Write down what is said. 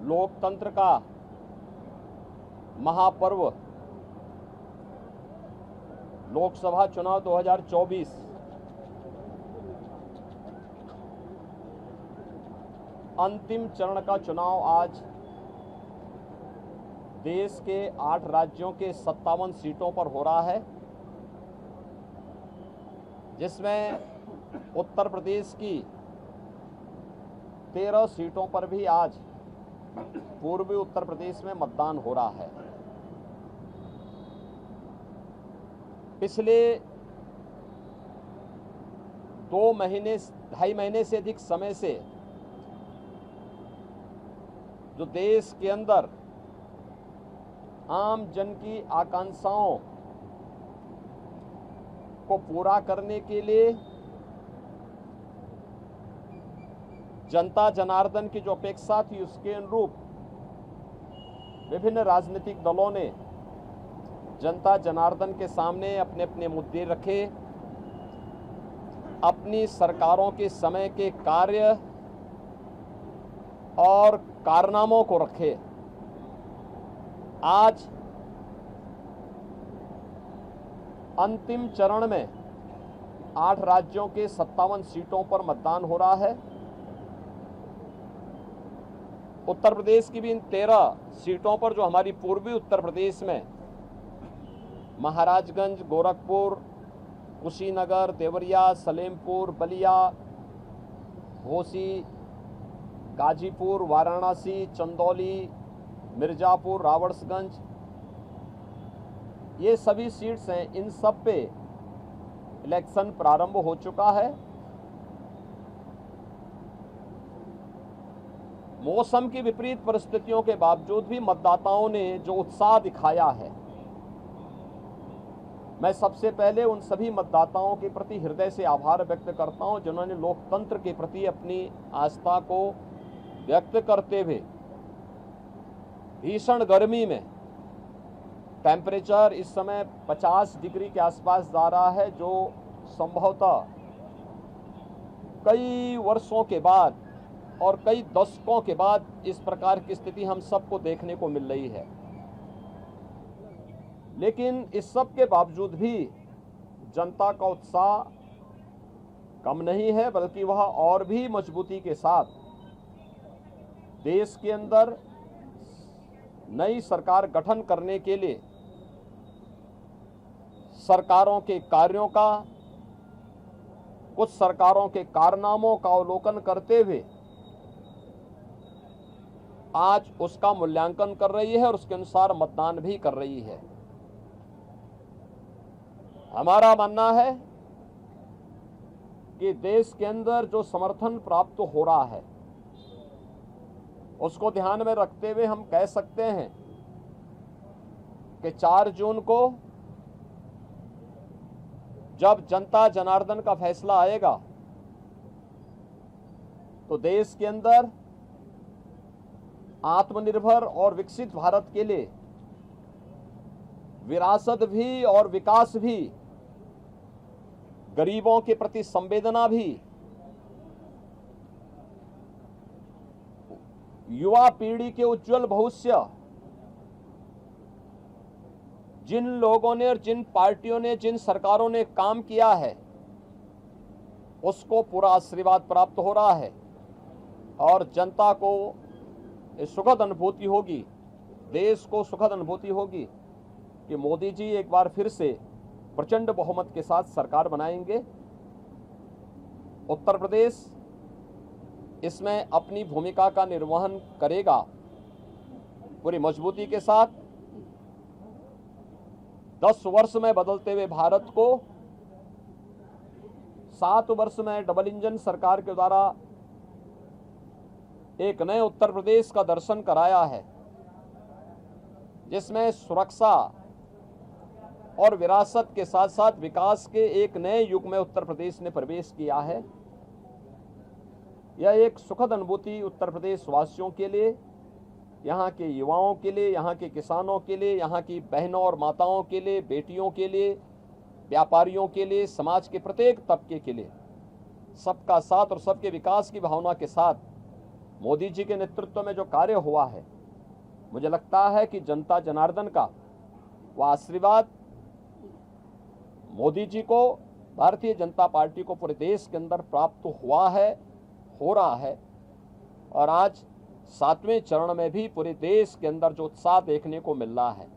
लोकतंत्र का महापर्व लोकसभा चुनाव 2024 अंतिम चरण का चुनाव आज देश के 8 राज्यों के 57 सीटों पर हो रहा है, जिसमें उत्तर प्रदेश की 13 सीटों पर भी आज पूर्वी उत्तर प्रदेश में मतदान हो रहा है। पिछले 2.5 महीने से अधिक समय से जो देश के अंदर आम जन की आकांक्षाओं को पूरा करने के लिए जनता जनार्दन की जो अपेक्षा थी उसके अनुरूप विभिन्न राजनीतिक दलों ने जनता जनार्दन के सामने अपने अपने मुद्दे रखे, अपनी सरकारों के समय के कार्य और कारनामों को रखे। आज अंतिम चरण में 8 राज्यों के 57 सीटों पर मतदान हो रहा है। उत्तर प्रदेश की भी इन 13 सीटों पर जो हमारी पूर्वी उत्तर प्रदेश में महाराजगंज, गोरखपुर, कुशीनगर, देवरिया, सलेमपुर, बलिया, घोसी, गाजीपुर, वाराणसी, चंदौली, मिर्जापुर, रावड़सगंज, ये सभी सीट्स हैं। इन सब पे इलेक्शन प्रारंभ हो चुका है। मौसम की विपरीत परिस्थितियों के बावजूद भी मतदाताओं ने जो उत्साह दिखाया है, मैं सबसे पहले उन सभी मतदाताओं के प्रति हृदय से आभार व्यक्त करता हूं जिन्होंने लोकतंत्र के प्रति अपनी आस्था को व्यक्त करते हुए भीषण गर्मी में, टेम्परेचर इस समय 50 डिग्री के आसपास जा रहा है, जो संभवतः कई वर्षों के बाद और कई दशकों के बाद इस प्रकार की स्थिति हम सबको देखने को मिल रही है। लेकिन इस सब के बावजूद भी जनता का उत्साह कम नहीं है, बल्कि वह और भी मजबूती के साथ देश के अंदर नई सरकार गठन करने के लिए सरकारों के कार्यों का, कुछ सरकारों के कारनामों का अवलोकन करते हुए आज उसका मूल्यांकन कर रही है और उसके अनुसार मतदान भी कर रही है। हमारा मानना है कि देश के अंदर जो समर्थन प्राप्त हो रहा है उसको ध्यान में रखते हुए हम कह सकते हैं कि 4 जून को जब जनता जनार्दन का फैसला आएगा तो देश के अंदर आत्मनिर्भर और विकसित भारत के लिए विरासत भी और विकास भी, गरीबों के प्रति संवेदना भी, युवा पीढ़ी के उज्जवल भविष्य, जिन लोगों ने और जिन पार्टियों ने, जिन सरकारों ने काम किया है उसको पूरा आशीर्वाद प्राप्त हो रहा है और जनता को सुखद अनुभूति होगी, देश को सुखद अनुभूति होगी कि मोदी जी एक बार फिर से प्रचंड बहुमत के साथ सरकार बनाएंगे। उत्तर प्रदेश इसमें अपनी भूमिका का निर्वहन करेगा पूरी मजबूती के साथ। 10 वर्ष में बदलते हुए भारत को 7 वर्ष में डबल इंजन सरकार के द्वारा एक नए उत्तर प्रदेश का दर्शन कराया है, जिसमें सुरक्षा और विरासत के साथ साथ विकास के एक नए युग में उत्तर प्रदेश ने प्रवेश किया है। यह एक सुखद अनुभूति उत्तर प्रदेश वासियों के लिए, यहाँ के युवाओं के लिए, यहाँ के किसानों के लिए, यहाँ की बहनों और माताओं के लिए, बेटियों के लिए, व्यापारियों के लिए, समाज के प्रत्येक तबके के लिए सबका साथ और सबके विकास की भावना के साथ मोदी जी के नेतृत्व में जो कार्य हुआ है, मुझे लगता है कि जनता जनार्दन का वह आशीर्वाद मोदी जी को, भारतीय जनता पार्टी को पूरे देश के अंदर प्राप्त हुआ है, हो रहा है। और आज 7वें चरण में भी पूरे देश के अंदर जो उत्साह देखने को मिल रहा है,